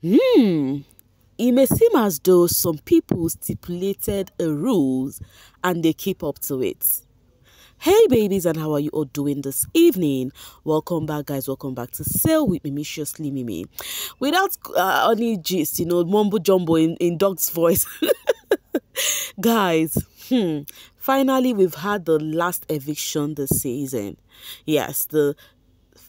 Hmm. It may seem as though some people stipulated a rules and they keep up to it. Hey babies, and how are you all doing this evening? Welcome back, guys. Welcome back to Sail with Mimiciously Mimi. Without any gist, mumbo jumbo in dog's voice. Guys, finally we've had the last eviction this season. Yes, the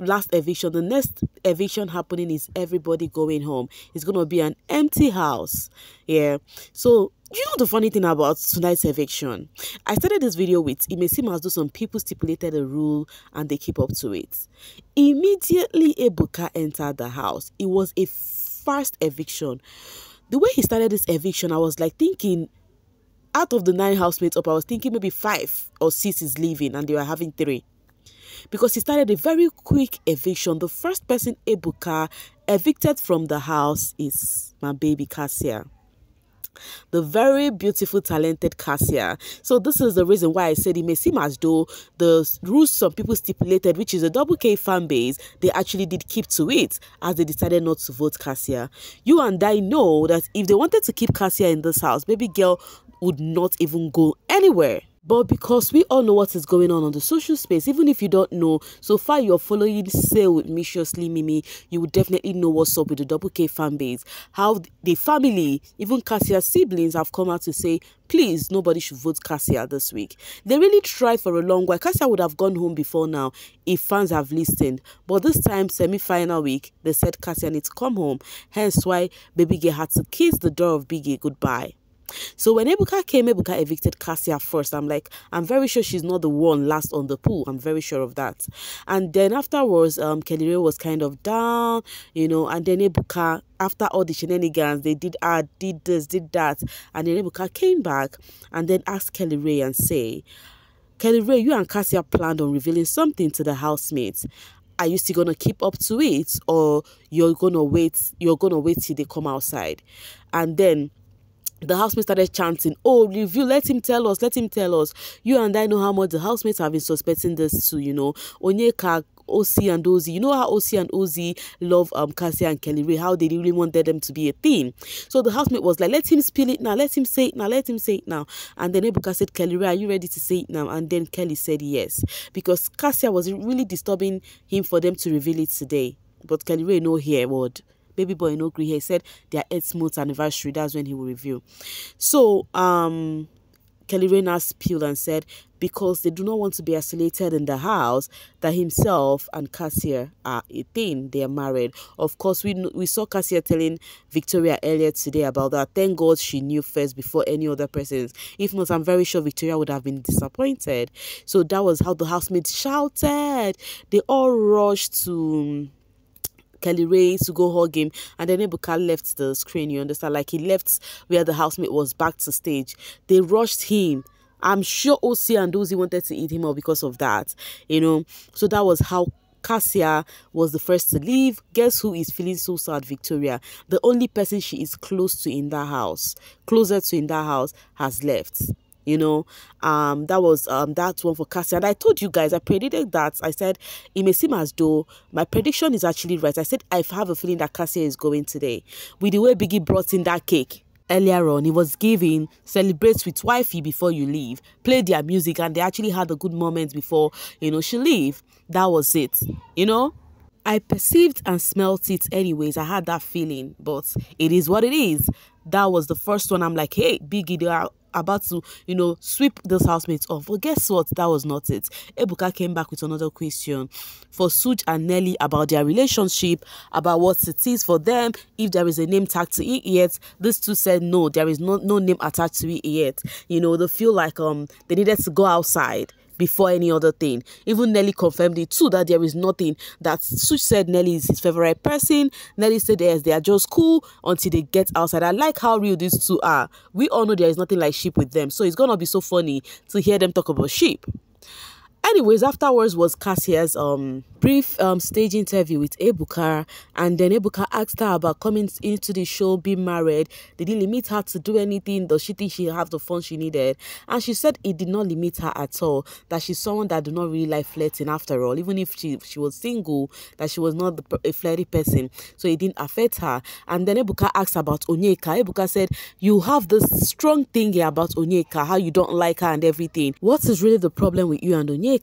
last eviction. The next eviction happening is everybody going home. It's gonna be an empty house. Yeah. So you know the funny thing about tonight's eviction? I started this video with it may seem as though some people stipulated a rule and they keep up to it. Immediately Ebuka entered the house. It was a fast eviction. The way he started this eviction, I was like thinking, out of the 9 housemates up, I was thinking maybe 5 or 6 is leaving and they were having 3. Because he started a very quick eviction. The first person Ebuka evicted from the house is my baby Cassia. The very beautiful, talented Cassia. So this is the reason why I said it may seem as though the rules some people stipulated, which is a double K fan base, they actually did keep to it as they decided not to vote Cassia. You and I know that if they wanted to keep Cassia in this house, baby girl would not even go anywhere. But because we all know what is going on the social space, even if you don't know, so far you're following Sail with Mimiciously Mimi, you would definitely know what's up with the double K fan base. How the family, even Cassia's siblings, have come out to say, please, nobody should vote Cassia this week. They really tried for a long while. Cassia would have gone home before now if fans have listened. But this time, semi-final week, they said Cassia needs to come home. Hence why Baby Gay had to kiss the door of Big Gay goodbye. So when Ebuka came, Ebuka evicted Cassia first. I'm like, I'm very sure she's not the one last on the pool. I'm very sure of that. And then afterwards, Kelly Ray was kind of down, and then Ebuka, after all the shenanigans, they did this, did that. And then Ebuka came back and then asked Kelly Ray and say, Kelly Ray, you and Cassia planned on revealing something to the housemates. Are you still gonna keep up to it, or you're gonna wait till they come outside? And then the housemates started chanting, oh, review, let him tell us. You and I know how much the housemates have been suspecting this too, Onyeka, OC and Ozzy. You know how OC and Ozzy love Cassia and Kelly Ray, how they really wanted them to be a team. So the housemate was like, let him spill it now, let him say it now. And then Ebuka said, Kelly Ray, are you ready to say it now? And then Kelly said yes. Because Cassia was really disturbing him for them to reveal it today. But Kelly Ray no hear word. Baby boy no agree. He said their 8th month anniversary, that's when he will reveal. So Kelly Ray now spilled and said because they do not want to be isolated in the house, that himself and Cassia are a thing. They are married. Of course, we saw Cassia telling Victoria earlier today about that. Thank God she knew first before any other persons. If not, I'm very sure Victoria would have been disappointed. So that was how the housemates shouted. They all rushed to Kelly Ray to go hug him, and then Ebuka left the screen, you understand? Like he left where the housemate was back to stage. They rushed him. I'm sure OC and Ozzy wanted to eat him up because of that, So that was how Cassia was the first to leave. Guess who is feeling so sad? Victoria. The only person she is closer to in that house, has left. That was that one for Cassia. And I told you guys, I predicted that. I said it may seem as though my prediction is actually right. I said I have a feeling that Cassia is going today. With the way Biggie brought in that cake earlier on, he was giving celebrate with wifey before you leave, play their music, and they actually had a good moment before she leave. That was it. I perceived and smelt it anyways. I had that feeling, but it is what it is. That was the first one. I'm like, hey, Biggie, they are about to, sweep those housemates off. But guess what? That was not it. Ebuka came back with another question for Suj and Nelly about their relationship, about what it is for them, if there is a name tag to it yet. These two said no, there is no name attached to it yet. They feel like they needed to go outside before any other thing. Even Nelly confirmed it too, that there is nothing. That Such said Nelly is his favorite person. Nelly said yes, they are just cool until they get outside. I like how real these two are. We all know there is nothing like sheep with them, so it's gonna be so funny to hear them talk about sheep. Anyways, afterwards was Cassia's brief stage interview with Ebuka, and then Ebuka asked her about coming into the show, being married. Did it limit her to do anything? Does she think she have the fun she needed? And she said it did not limit her at all, that she's someone that do not really like flirting after all. Even if she was single, that she was not a flirty person, so it didn't affect her. And then Ebuka asked about Onyeka. Ebuka said, you have this strong thing here about Onyeka, how you don't like her and everything. What is really the problem with you and Onyeka?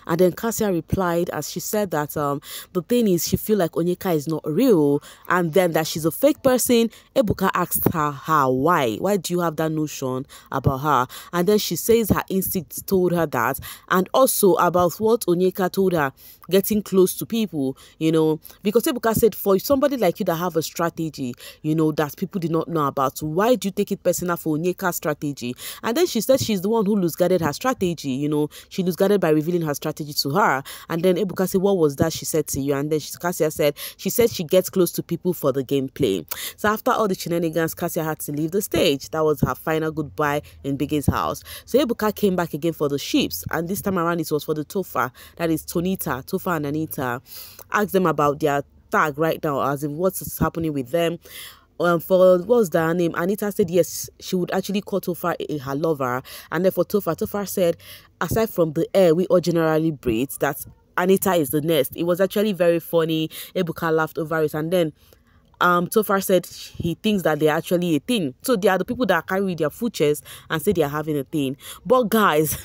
And then Cassia replied, as she said that the thing is she feel like Onyeka is not real, and then that she's a fake person. Ebuka asked her why do you have that notion about her? And then she says her instincts told her that, and also about what Onyeka told her, getting close to people, because Ebuka said, for somebody like you that have a strategy, that people did not know about, why do you take it personal for Onyeka's strategy? And then she said she's the one who loose-guarded her strategy, she loose-guarded by revealing her strategy to her. And then Ebuka said, what was that she said to you? And then Cassia said, she gets close to people for the gameplay. So after all the shenanigans, Cassia had to leave the stage. That was her final goodbye in Biggie's house. So Ebuka came back again for the ships, and this time around it was for the Tofa, that is Tofa and Anita. Asked them about their tag right now, as in what's happening with them. For what was their name? Anita said yes, she would actually call Tofa her lover. And then for Tofa said, aside from the air we all generally breathe, that Anita is the nest. It was actually very funny. Ebuka laughed over it. And then Tofa said he thinks that they're actually a thing. So they are the people that carry their full chest and say they're having a thing. But guys,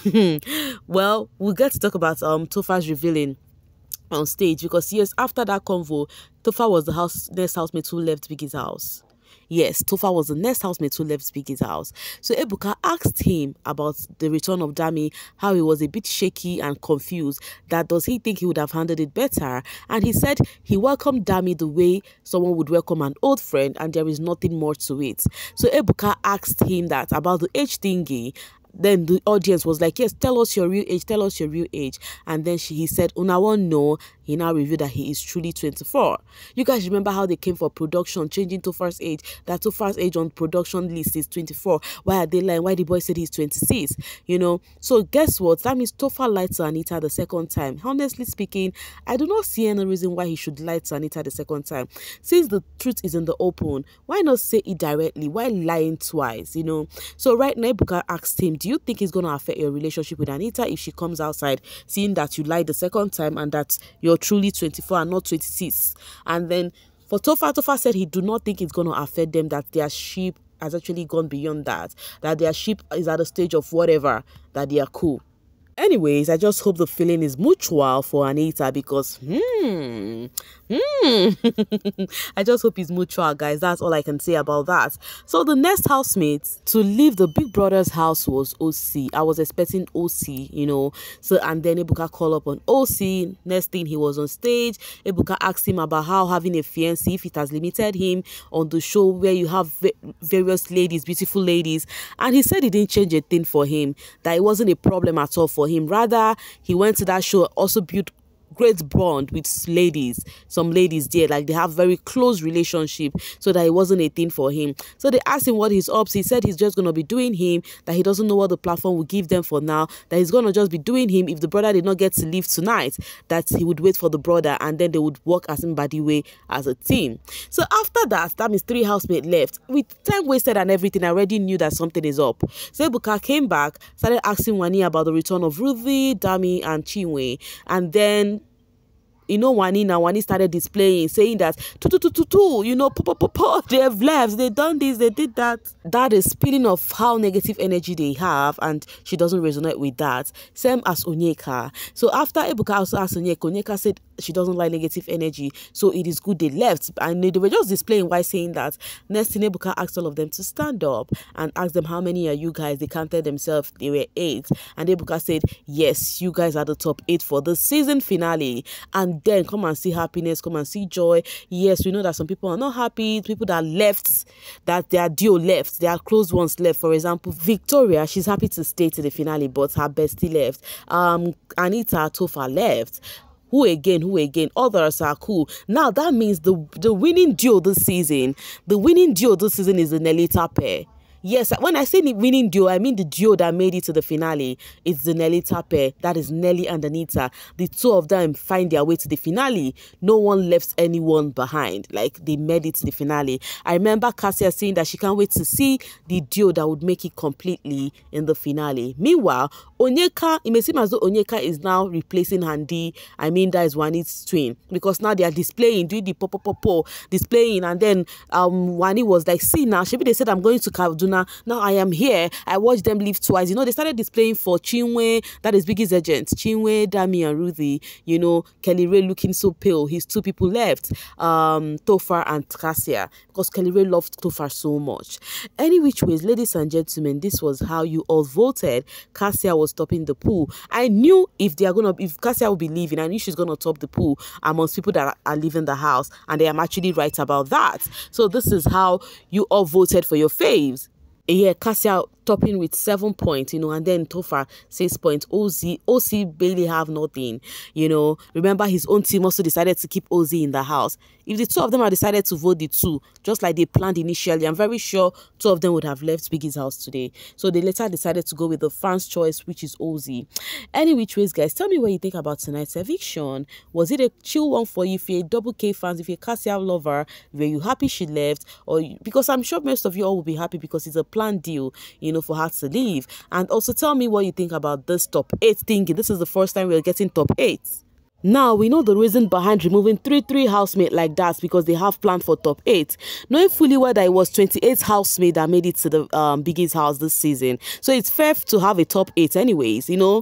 well, we'll get to talk about Tofa's revealing on stage, because yes, after that convo, Tofa was the next housemate who left Biggie's house. Yes, Tofa was the next housemate who left Biggie's house. So Ebuka asked him about the return of Dami, how he was a bit shaky and confused, that does he think he would have handled it better? And he said he welcomed Dami the way someone would welcome an old friend, and there is nothing more to it. So Ebuka asked him that about the age thingy. Then the audience was like, yes, tell us your real age. And then he said, una won't know. He now revealed that he is truly 24. You guys remember how they came for production, changing Tofa's age, that Tofa's age on production list is 24. Why are they lying? Why the boy said he's 26? So guess what? That means Tofa lied to Anita the second time. Honestly speaking, I do not see any reason why he should lie to Anita the second time. Since the truth is in the open, why not say it directly? Why lying twice? So right now, Ebuka asked him, do you think it's going to affect your relationship with Anita if she comes outside seeing that you lied the second time and that you're truly 24 and not 26? And then for Tofa said he do not think it's going to affect them, that their ship has actually gone beyond that their ship is at a stage of whatever, that they are cool. Anyways, I just hope the feeling is mutual for Anita, because I just hope it's mutual, guys. That's all I can say about that. So the next housemate to leave the Big Brother's house was OC. I was expecting OC, So, and then Ebuka called up on OC. Next thing, he was on stage. Ebuka asked him about how having a fiancé, if it has limited him on the show where you have various ladies, beautiful ladies. And he said it didn't change a thing for him, that it wasn't a problem at all for him. Rather, he went to that show, also built great bond with some ladies there, like they have very close relationship, so that it wasn't a thing for him. So they asked him what he's up to. He said he's just going to be doing him, that he doesn't know what the platform will give them for now, that he's going to just be doing him. If the brother did not get to leave tonight, that he would wait for the brother, and then they would work as in body way as a team. So after that means 3 housemates left. With time wasted and everything, I already knew that something is up. So Ebuka came back, started asking Wani about the return of Ruthie, Dami, and Chinwe, and then Wani started displaying, saying that, they have left, they done this, they did that. That is spilling of how negative energy they have, and she doesn't resonate with that. Same as Onyeka. So after Ebuka also asked Onyeka said she doesn't like negative energy, so it is good they left. And they were just displaying why saying that. Next thing, Ebuka asked all of them to stand up and asked them, how many are you guys? They counted themselves, they were 8. And Ebuka said, yes, you guys are the top 8 for the season finale. And then come and see happiness, come and see joy. Yes, we know that some people are not happy, people that left, that their duo left, their close ones left. For example, Victoria, she's happy to stay to the finale, but her bestie left. Anita, Tofa left. Who again? Others are cool. Now that means the winning duo this season, is the Nelita pair. Yes, when I say the winning duo, I mean the duo that made it to the finale. It's the Nelita pair. That is Nelly and Anita. The two of them find their way to the finale. No one left anyone behind. Like, they made it to the finale. I remember Cassia saying that she can't wait to see the duo that would make it completely in the finale. Meanwhile, Onyeka, it may seem as though Onyeka is now replacing Handi. I mean, that is Wani's twin. Because now they are displaying, doing the po, displaying. And then Wani was like, see now, maybe they said I'm going to Kaduna. Now I am here. I watched them leave twice. You know, they started displaying for Chinwe, that is Biggie's agent. Chinwe, Dami, and Ruthie. You know, Kelly Ray looking so pale. His two people left, Tofar and Cassia, because Kelly Ray loved Tofar so much. Any which ways, ladies and gentlemen, this was how you all voted. Cassia was topping the pool. I knew if Cassia will be leaving, I knew she's gonna top the pool amongst people that are leaving the house, and I am actually right about that. So this is how you all voted for your faves. Yeah, Cassia topping with 7 points, you know, and then Tofar 6 points. OC barely have nothing, you know. Remember, his own team also decided to keep OZ in the house. If the two of them had decided to vote the two, just like they planned initially, I'm very sure two of them would have left Biggie's house today. So they later decided to go with the fans' choice, which is OZ. Any which ways, guys, tell me what you think about tonight's eviction. Was it a chill one for you? If you're a double K fans, if you're a Cassia lover, were you happy she left? Or because I'm sure most of you all will be happy because it's a planned deal, you know, for her to leave. And also tell me what you think about this top 8 thinking. This is the first time we're getting top 8. Now, we know the reason behind removing 3 housemates like that because they have planned for top 8. Knowing fully well that it was 28 housemates that made it to the Biggie's house this season. So it's fair to have a top 8 anyways, you know.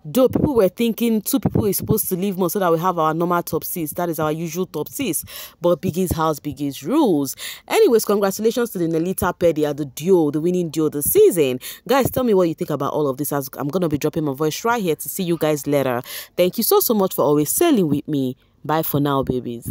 Though people were thinking 2 people is supposed to leave more so that we have our normal top 6. That is our usual top 6. But Biggie's house, Biggie's rules. Anyways, congratulations to the Nelita pair. They are the duo, the winning duo this season. Guys, tell me what you think about all of this, as I'm going to be dropping my voice right here to see you guys later. Thank you so much for always sailing with me. Bye for now, babies.